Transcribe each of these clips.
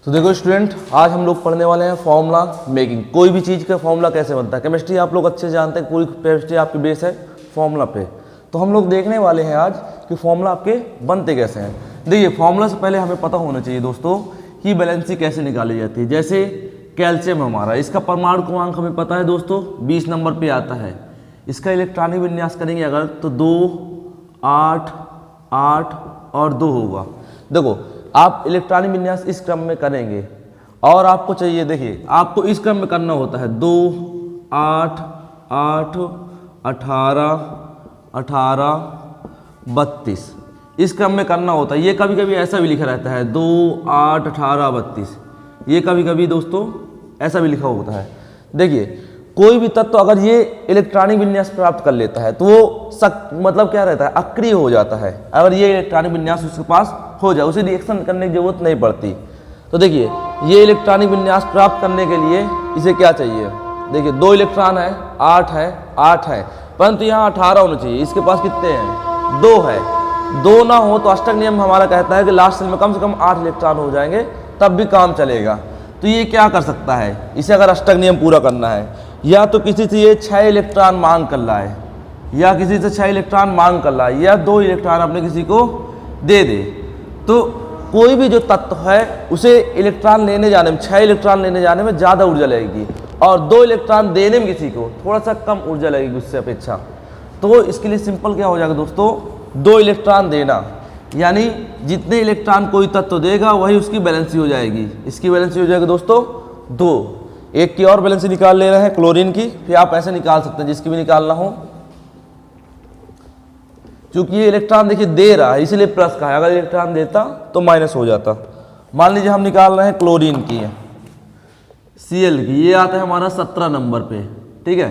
तो देखो स्टूडेंट, आज हम लोग पढ़ने वाले हैं फॉर्मूला मेकिंग। कोई भी चीज़ का फॉर्मूला कैसे बनता है। केमिस्ट्री आप लोग अच्छे से जानते हैं, पूरी केमिस्ट्री आपकी बेस है फॉर्मूला पे। तो हम लोग देखने वाले हैं आज कि फॉर्मूला आपके बनते कैसे हैं। देखिए, फॉर्मूला से पहले हमें पता होना चाहिए दोस्तों कि बैलेंसी कैसे निकाली जाती है। जैसे कैल्शियम हमारा, इसका परमाणु क्रमांक हमें पता है दोस्तों 20 नंबर पे आता है। इसका इलेक्ट्रॉनिक विन्यास करेंगे अगर तो 2, 8, 8 और 2 होगा। देखो, आप इलेक्ट्रॉनिक विन्यास इस क्रम में करेंगे और आपको चाहिए, देखिए आपको इस क्रम में करना होता है 2, 8, 8, 18, 18, 32 इस क्रम में करना होता है। ये कभी कभी ऐसा भी लिखा रहता है 2, 8, 18, 32। ये कभी कभी दोस्तों ऐसा भी लिखा होता है। देखिए, कोई भी तत्व अगर ये इलेक्ट्रॉनिक विन्यास प्राप्त कर लेता है तो वो मतलब क्या रहता है, अक्रिय हो जाता है। अगर ये इलेक्ट्रॉनिक विन्यास उसके पास हो जाए, उसे रिएक्शन करने की जरूरत नहीं पड़ती। तो देखिए, ये इलेक्ट्रॉनिक विन्यास प्राप्त करने के लिए इसे क्या चाहिए। देखिए, 2 इलेक्ट्रॉन है, 8 है, 8 है, परंतु यहाँ 18 होना चाहिए। इसके पास कितने हैं, 2 है। 2 ना हो तो अष्टक नियम हमारा कहता है कि लास्ट सेल में कम से कम 8 इलेक्ट्रॉन हो जाएंगे, तब भी काम चलेगा। तो ये क्या कर सकता है, इसे अगर अष्टक नियम पूरा करना है, या तो किसी से ये 6 इलेक्ट्रॉन मांग कर रहा है, या किसी से 6 इलेक्ट्रॉन मांग कर रहा है, या 2 इलेक्ट्रॉन अपने किसी को दे दे। तो कोई भी जो तत्व है उसे इलेक्ट्रॉन लेने जाने में, 6 इलेक्ट्रॉन लेने जाने में ज़्यादा ऊर्जा लगेगी और 2 इलेक्ट्रॉन देने में किसी को थोड़ा सा कम ऊर्जा लगेगी उससे अपेक्षा। तो इसके लिए सिंपल क्या हो जाएगा दोस्तों, 2 इलेक्ट्रॉन देना, यानी जितने इलेक्ट्रॉन कोई तत्व देगा वही उसकी बैलेंसी हो जाएगी। इसकी बैलेंसी हो जाएगी दोस्तों 2। एक की और बैलेंसी निकाल ले रहे हैं क्लोरीन की, फिर आप ऐसे निकाल सकते हैं जिसकी भी निकालना हो। क्योंकि ये इलेक्ट्रॉन देखिए दे रहा है इसलिए प्लस का है, अगर इलेक्ट्रॉन देता तो माइनस हो जाता। मान लीजिए हम निकाल रहे हैं क्लोरीन की, Cl की, ये आता है हमारा 17 नंबर पे, ठीक है।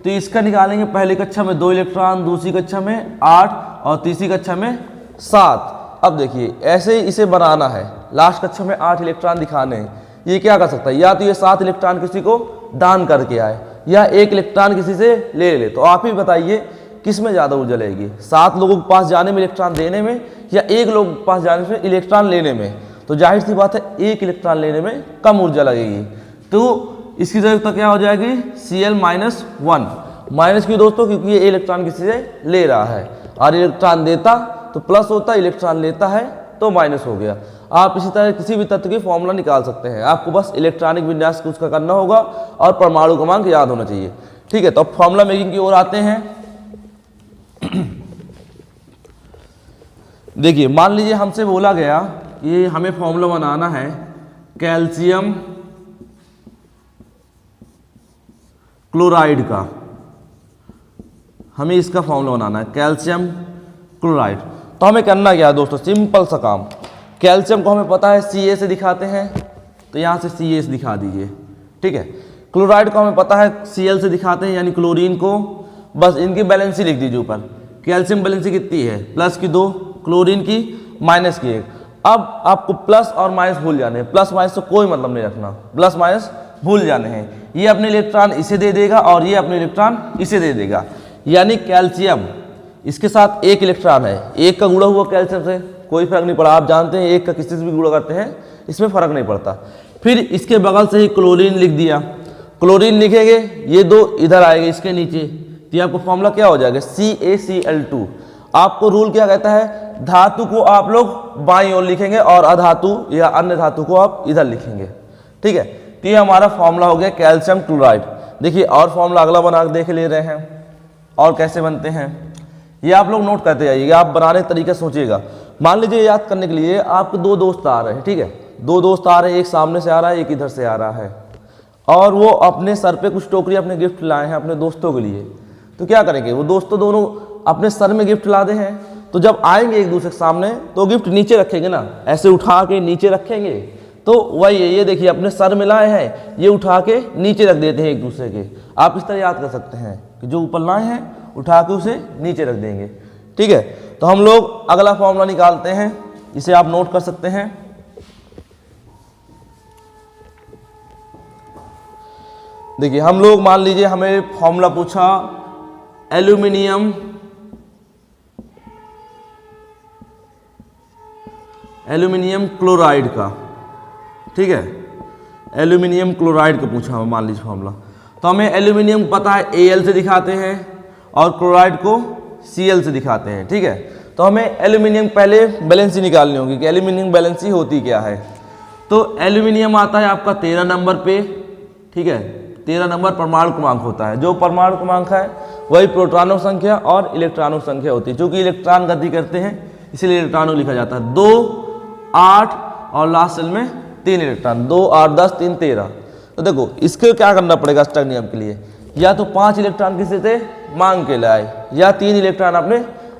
तो इसका निकालेंगे पहली कक्षा में 2 इलेक्ट्रॉन, दूसरी कक्षा में 8 और तीसरी कक्षा में 7। अब देखिए, ऐसे इसे बनाना है, लास्ट कक्षा में 8 इलेक्ट्रॉन दिखाने हैं। ये क्या कर सकता है, या तो ये 7 इलेक्ट्रॉन किसी को दान करके आए, या 1 इलेक्ट्रॉन किसी से ले ले। तो आप ही बताइए किस में ज़्यादा ऊर्जा लगेगी, 7 लोगों के पास जाने में इलेक्ट्रॉन देने में, या 1 लोग के पास जाने में इलेक्ट्रॉन लेने में। तो जाहिर सी बात है 1 इलेक्ट्रॉन लेने में कम ऊर्जा लगेगी। तो इसकी जगह तो क्या हो जाएगी, Cl-1 माइनस क्यों दोस्तों, क्योंकि ये इलेक्ट्रॉन किसी से ले रहा है, और इलेक्ट्रॉन देता तो प्लस होता, इलेक्ट्रॉन लेता है तो माइनस हो गया। आप इसी तरह किसी भी तत्व की फॉर्मूला निकाल सकते हैं। आपको बस इलेक्ट्रॉनिक विन्यास उसका करना होगा और परमाणु क्रमांक याद होना चाहिए, ठीक है। तो अब फॉर्मूला मेकिंग की ओर आते हैं। देखिए, मान लीजिए हमसे बोला गया कि हमें फॉर्मूला बनाना है कैल्शियम क्लोराइड का। हमें इसका फॉर्मूला बनाना है कैल्शियम क्लोराइड। तो हमें करना क्या है दोस्तों, सिंपल सा काम। कैल्शियम को हमें पता है Ca से दिखाते हैं, तो यहाँ से Ca से दिखा दीजिए, ठीक है। क्लोराइड को हमें पता है Cl से दिखाते हैं, यानी क्लोरीन को। बस इनकी बैलेंसी लिख दीजिए ऊपर। कैल्शियम बैलेंसी कितनी है, प्लस की 2, क्लोरीन की माइनस की 1। अब आपको प्लस और माइनस भूल जाने हैं, प्लस माइनस से कोई मतलब नहीं रखना, प्लस माइनस भूल जाने हैं। ये अपने इलेक्ट्रॉन इसे दे देगा और ये अपने इलेक्ट्रॉन इसे दे देगा, यानी कैल्शियम इसके साथ 1 इलेक्ट्रॉन है, 1 का गुणा हुआ कैल्शियम से कोई फर्क नहीं पड़ा। आप जानते हैं 1 का किसी से भी गुणा करते हैं इसमें फर्क नहीं पड़ता। फिर इसके बगल से ही क्लोरीन लिख दिया, क्लोरीन लिखेंगे, ये 2 इधर आएंगे इसके नीचे, तो आपको फॉर्मूला क्या हो जाएगा, CaCl2। आपको रूल क्या कहता है, धातु को आप लोग बाईं ओर लिखेंगे और अधातु या अन्य धातु को आप इधर लिखेंगे, ठीक है। तो ये हमारा फॉर्मूला हो गया कैल्शियम क्लोराइड। देखिए, और फॉर्मूला अगला बना के देख ले रहे हैं, और कैसे बनते हैं ये आप लोग नोट करते जाइएगा, आप बनाने का तरीका सोचिएगा। मान लीजिए याद करने के लिए आपके 2 दोस्त आ रहे हैं, ठीक है। 2 दोस्त आ रहे हैं, एक सामने से आ रहा है, एक इधर से आ रहा है, और वो अपने सर पे कुछ टोकरी अपने गिफ्ट लाए हैं अपने दोस्तों के लिए। तो क्या करेंगे, वो दोस्तों दोनों अपने सर में गिफ्ट लादे हैं, तो जब आएंगे एक दूसरे के सामने तो गिफ्ट नीचे रखेंगे ना, ऐसे उठा के नीचे रखेंगे। तो वही है, ये देखिए अपने सर में लाए हैं, ये उठा के नीचे रख देते हैं एक दूसरे के। आप इस तरह याद कर सकते हैं कि जो ऊपर लाए हैं उठा के उसे नीचे रख देंगे, ठीक है। तो हम लोग अगला फॉर्मूला निकालते हैं, इसे आप नोट कर सकते हैं। देखिए, हम लोग मान लीजिए हमें फॉर्मूला पूछा एल्यूमिनियम क्लोराइड का, ठीक है। एल्यूमिनियम क्लोराइड का पूछा हमें, मान लीजिए फॉर्मूला, तो हमें एल्यूमिनियम पता है Al से दिखाते हैं और क्लोराइड को Cl से दिखाते हैं, ठीक है। तो हमें एल्यूमिनियम पहले बैलेंसी निकालनी होगी कि एल्यूमिनियम बैलेंसी होती क्या है। तो एल्यूमिनियम आता है आपका 13 नंबर पे, ठीक है। 13 नंबर परमाणु क्रमांक होता है, जो परमाणु क्रमांक है वही प्रोटॉनों संख्या और इलेक्ट्रॉनों संख्या होती है। चूंकि इलेक्ट्रॉन गति करते हैं इसलिए इलेक्ट्रॉनों लिखा जाता है 2, 8 और लास्ट सेल में 3 इलेक्ट्रॉन, 2, 8, 10, 3, 13। तो देखो इसके क्या करना पड़ेगा स्टर्क नियम के लिए, या तो 5 इलेक्ट्रॉन किसी से मांग के लाए या 3 इलेक्ट्रॉन आपने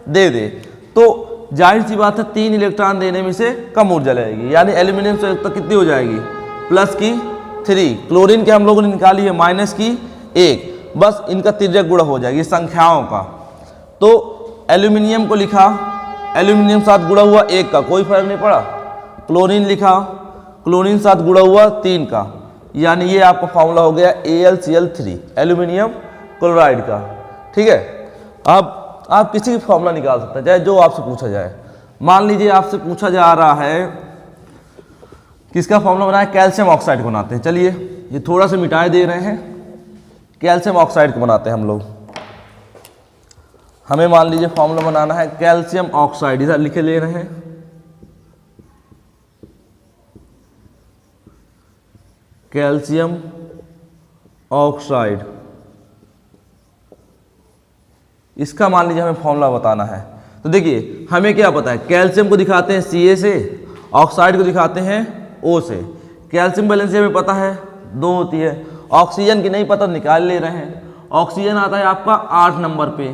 दे दे। तो जाहिर सी बात है 3 इलेक्ट्रॉन देने में से कम ऊर्जा लगेगी, यानी एल्यूमिनियम से तक कितनी हो जाएगी, प्लस की 3। क्लोरीन के हम लोगों ने निकाली है माइनस की 1, बस इनका तिर्यक गुणा हो जाएगी संख्याओं का। तो एल्यूमिनियम को लिखा, एल्यूमिनियम साथ गुणा हुआ 1 का, कोई फर्क नहीं पड़ा। क्लोरीन लिखा, क्लोरीन साथ गुणा हुआ 3 का, यानी ये आपका फॉर्मूला हो गया AlCl3 एल्यूमिनियम क्लोराइड का, ठीक है। अब आप किसी भी फॉर्मूला निकाल सकते हैं, चाहे जो आपसे पूछा जाए। मान लीजिए आपसे पूछा जा रहा है किसका फॉर्मूला बनाए, कैल्शियम ऑक्साइड को बनाते हैं। चलिए ये थोड़ा सा मिटाए दे रहे हैं, कैल्शियम ऑक्साइड को बनाते हैं हम लोग। हमें मान लीजिए फॉर्मूला बनाना है कैल्शियम ऑक्साइड, इधर लिखे ले रहे हैं कैल्शियम ऑक्साइड। इसका मान लीजिए हमें फॉर्मूला बताना है। तो देखिए हमें क्या पता है, कैल्शियम को दिखाते हैं Ca से, ऑक्साइड को दिखाते हैं O से। कैल्शियम बैलेंसी हमें पता है 2 होती है, ऑक्सीजन की नहीं पता, निकाल ले रहे हैं। ऑक्सीजन आता है आपका 8 नंबर पे,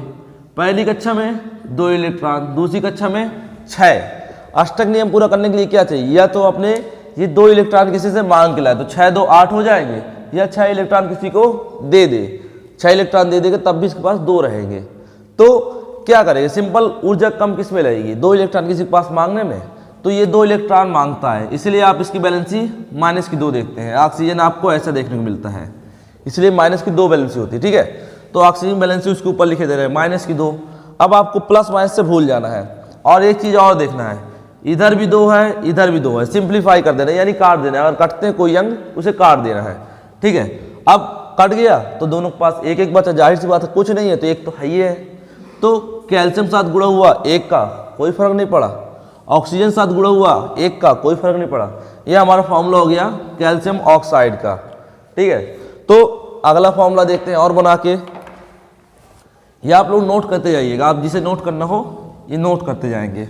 पहली कक्षा में 2 इलेक्ट्रॉन, दूसरी कक्षा में 6। अष्टक नियम पूरा करने के लिए क्या चाहिए, या तो अपने ये 2 इलेक्ट्रॉन किसी से मांग के लाए तो 6, 2, 8 हो जाएंगे, या 6 इलेक्ट्रॉन किसी को दे दे, 6 इलेक्ट्रॉन दे देगा तब भी इसके पास 2 रहेंगे। तो क्या करेंगे, सिंपल ऊर्जा कम किस में लगेगी, 2 इलेक्ट्रॉन किसी के पास मांगने में, तो ये 2 इलेक्ट्रॉन मांगता है, इसलिए आप इसकी बैलेंसी माइनस की 2 देखते हैं। ऑक्सीजन आपको ऐसा देखने को मिलता है, इसलिए माइनस की 2 बैलेंसी होती है, ठीक है। तो ऑक्सीजन बैलेंसी उसके ऊपर लिखे दे रहे हैं माइनस की 2। अब आपको प्लस माइनस से भूल जाना है, और एक चीज़ और देखना है, इधर भी 2 है इधर भी 2 है, सिंप्लीफाई कर देना है, यानी काट देना है। अगर कटते हैं कोई अंग उसे काट देना है, ठीक है। अब कट गया तो दोनों के पास 1-1 बचा, जाहिर सी बात है कुछ नहीं है तो एक तो है ही है। तो कैल्शियम साथ गुणा हुआ 1 का, कोई फर्क नहीं पड़ा, ऑक्सीजन साथ गुणा हुआ 1 का, कोई फर्क नहीं पड़ा। यह हमारा फॉर्मूला हो गया कैल्शियम ऑक्साइड का, ठीक है। तो अगला फॉर्मूला देखते हैं और बना के, या आप लोग नोट करते जाइएगा, आप जिसे नोट करना हो ये नोट करते जाएंगे।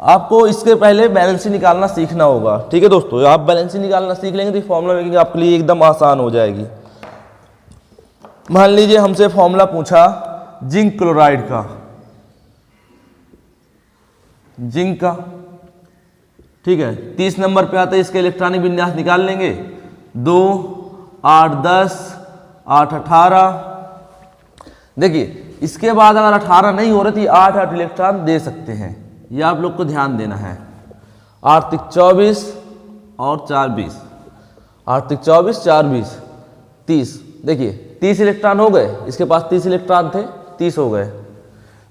आपको इसके पहले बैलेंसी निकालना सीखना होगा, ठीक है दोस्तों। आप बैलेंसी निकालना सीख लेंगे तो फॉर्मूला मेकिंग आपके लिए एकदम आसान हो जाएगी। मान लीजिए हमसे फॉर्मूला पूछा जिंक क्लोराइड का, जिंक का, ठीक है। 30 नंबर पे आता है, इसके इलेक्ट्रॉनिक विन्यास निकाल लेंगे, 2, 8, 10, 8, 18। देखिए इसके बाद अगर 18 नहीं हो रही तो 8 इलेक्ट्रॉन दे सकते हैं, यह आप लोग को ध्यान देना है। 8 तिक 24 और 4 20, 8 तिक 24, 4 20, 30। देखिए 30 इलेक्ट्रॉन हो गए, इसके पास 30 इलेक्ट्रॉन थे, 30 हो गए।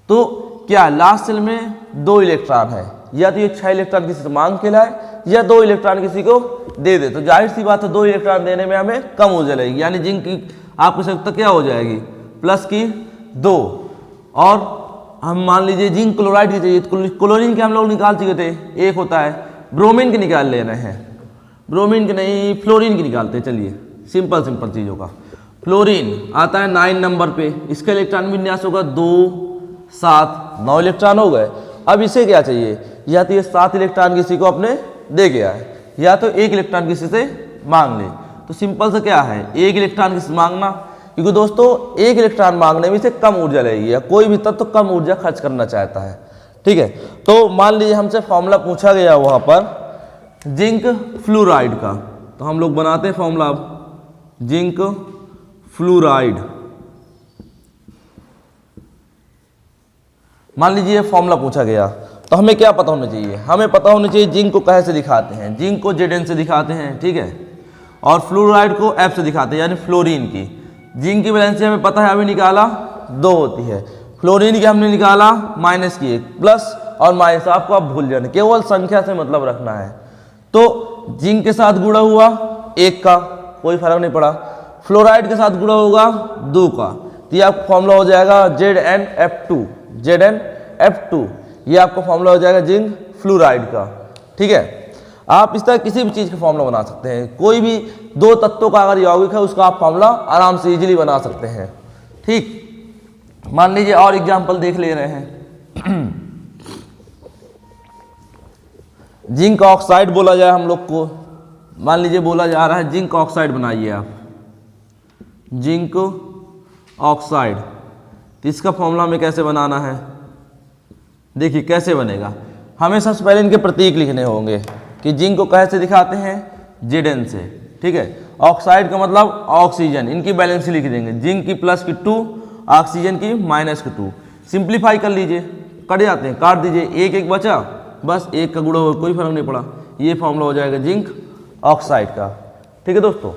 तो क्या लास्ट सेल में 2 इलेक्ट्रॉन है, या तो ये 6 इलेक्ट्रॉन किसी से मांग के लाए या 2 इलेक्ट्रॉन किसी को दे दे, तो जाहिर सी बात है 2 इलेक्ट्रॉन देने में हमें कम ऊर्जा लगेगी, यानी जिंक की आपकी आवश्यकता क्या हो जाएगी, प्लस की 2। और हम मान लीजिए जिंक क्लोराइड की चाहिए, क्लोरीन के हम लोग निकाल चुके थे, 1 होता है। ब्रोमीन के निकाल ले रहे हैं, ब्रोमीन के नहीं फ्लोरीन की निकालते हैं। चलिए सिंपल चीज़ों का, फ्लोरीन आता है 9 नंबर पे, इसका इलेक्ट्रॉन विन्यास होगा 2, 7, 9 इलेक्ट्रॉन हो गए। अब इसे क्या चाहिए, या तो ये 7 इलेक्ट्रॉन किसी को अपने दे गया है, या तो 1 इलेक्ट्रॉन किसी से मांग ले। तो सिंपल से क्या है, 1 इलेक्ट्रॉन किसी मांगना, क्योंकि दोस्तों 1 इलेक्ट्रॉन मांगने में से कम ऊर्जा लगेगी, या कोई भी तत्व तो कम ऊर्जा खर्च करना चाहता है, ठीक है। तो मान लीजिए हमसे फॉर्मूला पूछा गया वहां पर जिंक फ्लोराइड का, तो हम लोग बनाते हैं फॉर्मूला जिंक फ्लोराइड। मान लीजिए फॉर्मूला पूछा गया, तो हमें क्या पता होना चाहिए, हमें पता होना चाहिए जिंक को कैसे दिखाते हैं, जिंक को Zn से दिखाते हैं, ठीक है, और फ्लोराइड को F से दिखाते हैं, यानी फ्लोरीन की। जिंक की बैलेंसी हमें पता है, अभी निकाला 2 होती है, फ्लोरीन की हमने निकाला माइनस की 1, प्लस और माइनस आपको आप भूल जाना, केवल संख्या से मतलब रखना है। तो जिंक के साथ गुणा हुआ 1 का, कोई फर्क नहीं पड़ा। फ्लोराइड के साथ गुणा होगा 2 का, तो ये आपका फॉर्मूला हो जाएगा ZnF2, ZnF2, ये आपका फॉर्मूला हो जाएगा जिंक फ्लोराइड का। ठीक है, आप इस तरह किसी भी चीज़ का फॉर्मूला बना सकते हैं। कोई भी 2 तत्वों का अगर यौगिक है उसका आप फॉर्मूला आराम से इजीली बना सकते हैं। ठीक, मान लीजिए और एग्जांपल देख ले रहे हैं। जिंक ऑक्साइड बोला जाए हम लोग को, मान लीजिए बोला जा रहा है जिंक ऑक्साइड बनाइए आप, जिंक ऑक्साइड। तो इसका फॉर्मूला हमें कैसे बनाना है, देखिए कैसे बनेगा। हमें सबसे पहले इनके प्रतीक लिखने होंगे कि जिंक को कैसे दिखाते हैं, Zn से। ठीक है, ऑक्साइड का मतलब ऑक्सीजन, इनकी बैलेंसी लिख देंगे, जिंक की +2, ऑक्सीजन की -2। सिंप्लीफाई कर लीजिए, कट जाते हैं, काट दीजिए, 1 1 बचा, बस 1 का गुणा हो, कोई फर्क नहीं पड़ा। ये फॉर्मूला हो जाएगा जिंक ऑक्साइड का। ठीक है दोस्तों,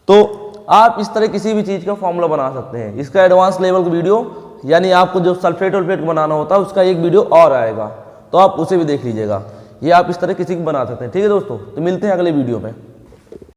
तो आप इस तरह किसी भी चीज़ का फॉर्मूला बना सकते हैं। इसका एडवांस लेवल का वीडियो, यानी आपको जो सल्फेट वल्फेट बनाना होता है उसका एक वीडियो और आएगा, तो आप उसे भी देख लीजिएगा। ये आप इस तरह किसी की बना सकते हैं। ठीक है दोस्तों, तो मिलते हैं अगले वीडियो में।